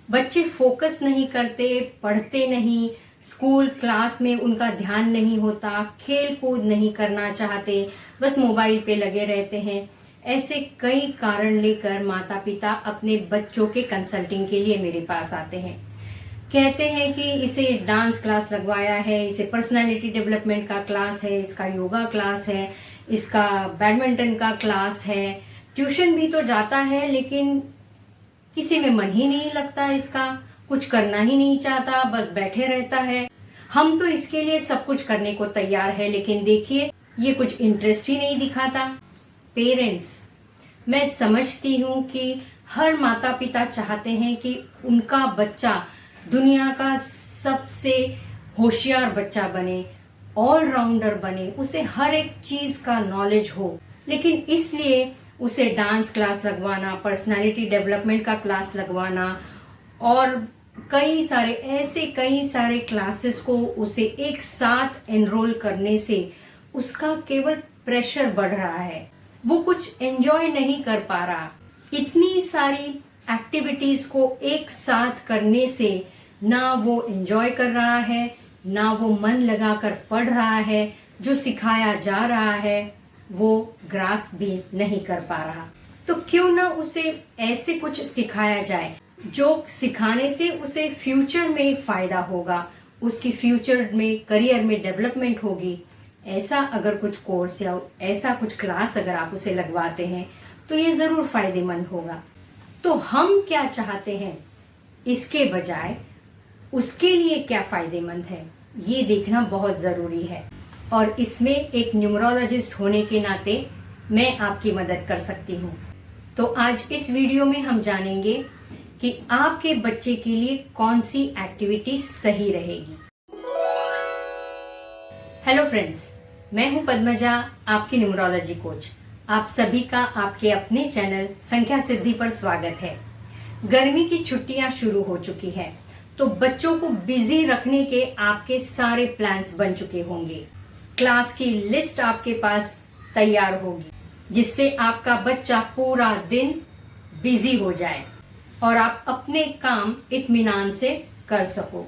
बच्चे फोकस नहीं करते, पढ़ते नहीं, स्कूल क्लास में उनका ध्यान नहीं होता, खेल कूद नहीं करना चाहते, बस मोबाइल पे लगे रहते हैं। ऐसे कई कारण लेकर माता पिता अपने बच्चों के कंसल्टिंग के लिए मेरे पास आते हैं। कहते हैं कि इसे डांस क्लास लगवाया है, इसे पर्सनालिटी डेवलपमेंट का क्लास है, इसका योगा क्लास है, इसका बैडमिंटन का क्लास है, ट्यूशन भी तो जाता है, लेकिन किसी में मन ही नहीं लगता, इसका कुछ करना ही नहीं चाहता, बस बैठे रहता है। हम तो इसके लिए सब कुछ करने को तैयार है, लेकिन देखिए ये कुछ इंटरेस्ट ही नहीं दिखाता। पेरेंट्स, मैं समझती हूँ कि हर माता पिता चाहते हैं कि उनका बच्चा दुनिया का सबसे होशियार बच्चा बने, ऑलराउंडर बने, उसे हर एक चीज का नॉलेज हो। लेकिन इसलिए उसे डांस क्लास लगवाना, पर्सनालिटी डेवलपमेंट का क्लास लगवाना और कई सारे क्लासेस को उसे एक साथ एनरोल करने से उसका केवल प्रेशर बढ़ रहा है, वो कुछ एंजॉय नहीं कर पा रहा। इतनी सारी एक्टिविटीज को एक साथ करने से ना वो एंजॉय कर रहा है, ना वो मन लगाकर पढ़ रहा है, जो सिखाया जा रहा है वो ग्रास भी नहीं कर पा रहा। तो क्यों ना उसे ऐसे कुछ सिखाया जाए जो सिखाने से उसे फ्यूचर में फायदा होगा, उसकी फ्यूचर में करियर में डेवलपमेंट होगी। ऐसा अगर कुछ कोर्स या ऐसा कुछ क्लास अगर आप उसे लगवाते हैं तो ये जरूर फायदेमंद होगा। तो हम क्या चाहते हैं इसके बजाय उसके लिए क्या फायदेमंद है, ये देखना बहुत जरूरी है। और इसमें एक न्यूमरोलॉजिस्ट होने के नाते मैं आपकी मदद कर सकती हूँ। तो आज इस वीडियो में हम जानेंगे कि आपके बच्चे के लिए कौन सी एक्टिविटी सही रहेगी। हेलो फ्रेंड्स, मैं हूँ पद्मजा, आपकी न्यूमरोलॉजी कोच। आप सभी का आपके अपने चैनल संख्या सिद्धि पर स्वागत है। गर्मी की छुट्टियां शुरू हो चुकी है, तो बच्चों को बिजी रखने के आपके सारे प्लान्स बन चुके होंगे। क्लास की लिस्ट आपके पास तैयार होगी, जिससे आपका बच्चा पूरा दिन बिजी हो जाए और आप अपने काम इत्मीनान से कर सको।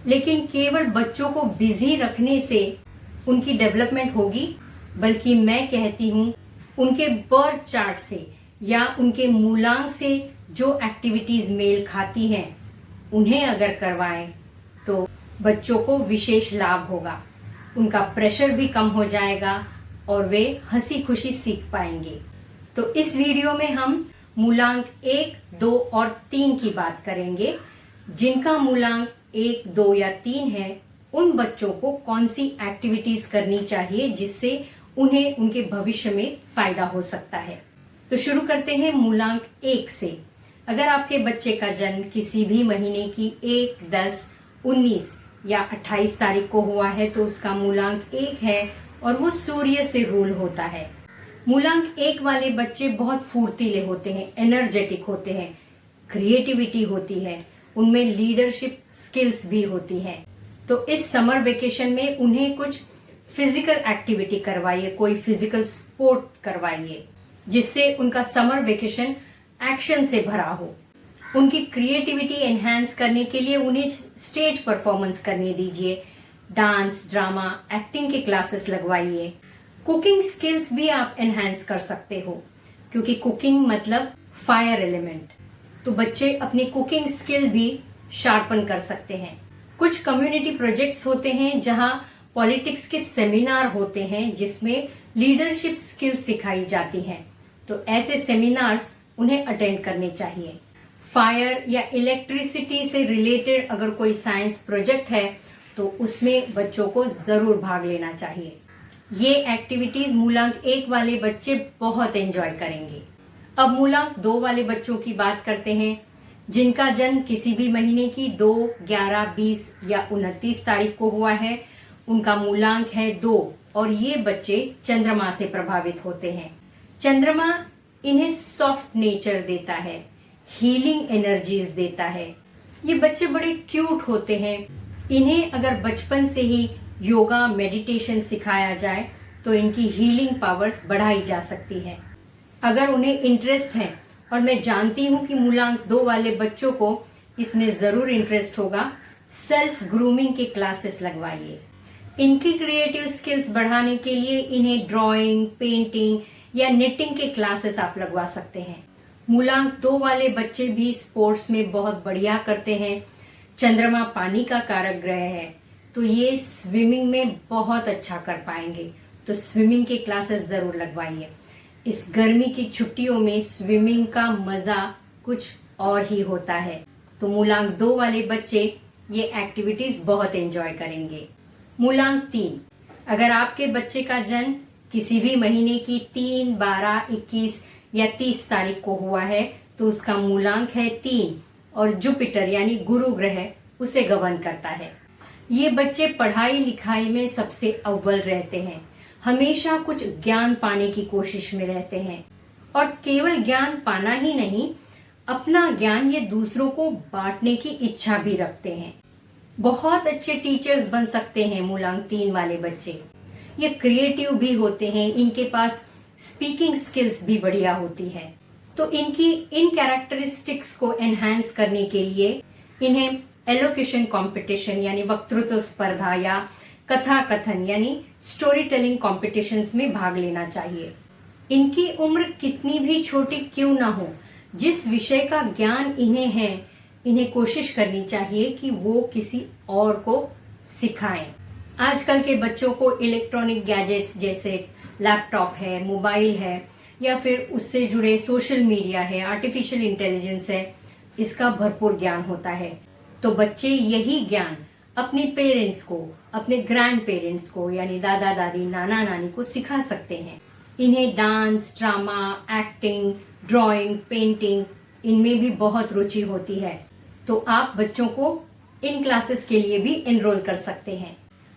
लेकिन केवल बच्चों को बिजी रखने से उनकी डेवलपमेंट होगी, बल्कि मैं कहती हूँ उनके बर्थ चार्ट से या उनके मूलांक से जो एक्टिविटीज मेल खाती हैं उन्हें अगर करवाएं तो बच्चों को विशेष लाभ होगा, उनका प्रेशर भी कम हो जाएगा और वे हंसी खुशी सीख पाएंगे। तो इस वीडियो में हम मूलांक 1, 2 और 3 की बात करेंगे। जिनका मूलांक 1, 2 या 3 है उन बच्चों को कौन सी एक्टिविटीज करनी चाहिए जिससे उन्हें उनके भविष्य में फायदा हो सकता है। तो शुरू करते हैं मूलांक 1 से। अगर आपके बच्चे का जन्म किसी भी महीने की 1, 10, 19 या 28 तारीख को हुआ है तो उसका मूलांक 1 है और वो सूर्य से रूल होता है। मूलांक 1 वाले बच्चे बहुत फुर्तीले होते हैं, एनर्जेटिक होते हैं, क्रिएटिविटी होती है, उनमें लीडरशिप स्किल्स भी होती है। तो इस समर वेकेशन में उन्हें कुछ फिजिकल एक्टिविटी करवाइए, कोई फिजिकल स्पोर्ट करवाइए, जिससे उनका समर वेकेशन एक्शन से भरा हो। उनकी क्रिएटिविटी एनहांस करने के लिए उन्हें स्टेज परफॉर्मेंस करने दीजिए, डांस, ड्रामा, एक्टिंग के क्लासेस लगवाइए। कुकिंग स्किल्स भी आप एनहांस कर सकते हो, क्योंकि कुकिंग मतलब फायर एलिमेंट, तो बच्चे अपनी कुकिंग स्किल भी शार्पन कर सकते हैं। कुछ कम्युनिटी प्रोजेक्ट्स होते हैं जहां पॉलिटिक्स के सेमिनार होते हैं जिसमें लीडरशिप स्किल्स सिखाई जाती हैं, तो ऐसे सेमिनार्स उन्हें अटेंड करने चाहिए। फायर या इलेक्ट्रिसिटी से रिलेटेड अगर कोई साइंस प्रोजेक्ट है तो उसमें बच्चों को जरूर भाग लेना चाहिए। ये एक्टिविटीज मूलांक 1 वाले बच्चे बहुत एंजॉय करेंगे। अब मूलांक 2 वाले बच्चों की बात करते हैं। जिनका जन्म किसी भी महीने की 2, 11, 20 या 29 तारीख को हुआ है उनका मूलांक है 2 और ये बच्चे चंद्रमा से प्रभावित होते हैं। चंद्रमा इन्हें सॉफ्ट नेचर देता है, हीलिंग एनर्जीज देता है। ये बच्चे बड़े क्यूट होते हैं। इन्हें अगर बचपन से ही योगा, मेडिटेशन सिखाया जाए तो इनकी हीलिंग पावर्स बढ़ाई जा सकती है। अगर उन्हें इंटरेस्ट है, और मैं जानती हूँ कि मूलांक 2 वाले बच्चों को इसमें जरूर इंटरेस्ट होगा, सेल्फ ग्रूमिंग के क्लासेस लगवाइए। इनकी क्रिएटिव स्किल्स बढ़ाने के लिए इन्हें ड्राइंग, पेंटिंग या निटिंग के क्लासेस आप लगवा सकते हैं। मूलांक 2 वाले बच्चे भी स्पोर्ट्स में बहुत बढ़िया करते हैं। चंद्रमा पानी का कारक ग्रह है, तो ये स्विमिंग में बहुत अच्छा कर पाएंगे, तो स्विमिंग के क्लासेस जरूर लगवाइए। इस गर्मी की छुट्टियों में स्विमिंग का मजा कुछ और ही होता है, तो मूलांक 2 वाले बच्चे ये एक्टिविटीज बहुत एंजॉय करेंगे। मूलांक 3, अगर आपके बच्चे का जन्म किसी भी महीने की 3, 12, 21 या 30 तारीख को हुआ है तो उसका मूलांक है 3 और जुपिटर यानी गुरु ग्रह उसे गवर्न करता है। ये बच्चे पढ़ाई लिखाई में सबसे अव्वल रहते हैं, हमेशा कुछ ज्ञान पाने की कोशिश में रहते हैं और केवल ज्ञान पाना ही नहीं, अपना ज्ञान ये दूसरों को बांटने की इच्छा भी रखते हैं। बहुत अच्छे टीचर्स बन सकते हैं मूलांक 3 वाले बच्चे। ये क्रिएटिव भी होते हैं, इनके पास स्पीकिंग स्किल्स भी बढ़िया होती है। तो इनकी इन कैरेक्टरिस्टिक्स को एनहांस करने के लिए इन्हें एलोक्यूशन कंपटीशन यानी वक्तृत्व स्पर्धा या कथा कथन यानी स्टोरी टेलिंग कॉम्पिटिशन्स में भाग लेना चाहिए। इनकी उम्र कितनी भी छोटी क्यों ना हो, जिस विषय का ज्ञान इन्हें है, इन्हें कोशिश करनी चाहिए कि वो किसी और को सिखाएं। आजकल के बच्चों को इलेक्ट्रॉनिक गैजेट्स जैसे लैपटॉप है, मोबाइल है या फिर उससे जुड़े सोशल मीडिया है, आर्टिफिशियल इंटेलिजेंस है, इसका भरपूर ज्ञान होता है। तो बच्चे यही ज्ञान अपने पेरेंट्स को, अपने ग्रैंड पेरेंट्स को यानी दादा दादी, नाना नानी को सिखा सकते हैं। इन्हें dance, drama, acting, drawing, painting इनमें भी बहुत रुचि होती है, तो आप बच्चों को इन क्लासेस के लिए भी एनरोल कर सकते हैं।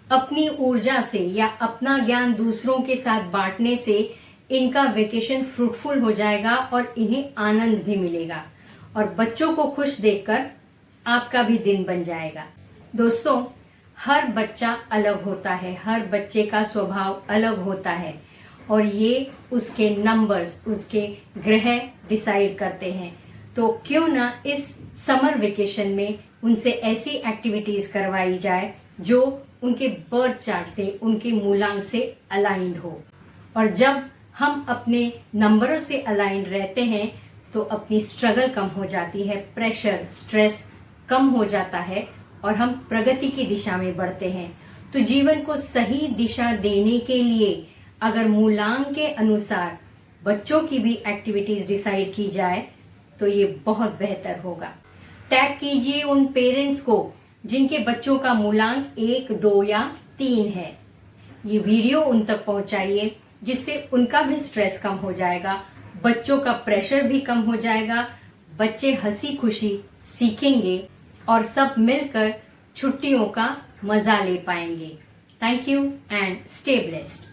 अपनी ऊर्जा से या अपना ज्ञान दूसरों के साथ बांटने से इनका वेकेशन फ्रूटफुल हो जाएगा और इन्हें आनंद भी मिलेगा और बच्चों को खुश देखकर आपका भी दिन बन जाएगा। दोस्तों, हर बच्चा अलग होता है, हर बच्चे का स्वभाव अलग होता है और ये उसके नंबर्स, उसके ग्रह डिसाइड करते हैं। तो क्यों ना इस समर वेकेशन में उनसे ऐसी एक्टिविटीज करवाई जाए जो उनके बर्थ चार्ट से, उनके मूलांक से अलाइंड हो। और जब हम अपने नंबरों से अलाइंड रहते हैं तो अपनी स्ट्रगल कम हो जाती है, प्रेशर, स्ट्रेस कम हो जाता है और हम प्रगति की दिशा में बढ़ते हैं। तो जीवन को सही दिशा देने के लिए अगर मूलांक के अनुसार बच्चों की भी एक्टिविटीज डिसाइड की जाए तो ये बहुत बेहतर होगा। टैग कीजिए उन पेरेंट्स को जिनके बच्चों का मूलांक 1, 2 या 3 है। ये वीडियो उन तक पहुंचाइए जिससे उनका भी स्ट्रेस कम हो जाएगा, बच्चों का प्रेशर भी कम हो जाएगा, बच्चे हंसी खुशी सीखेंगे और सब मिलकर छुट्टियों का मजा ले पाएंगे। Thank you and stay blessed.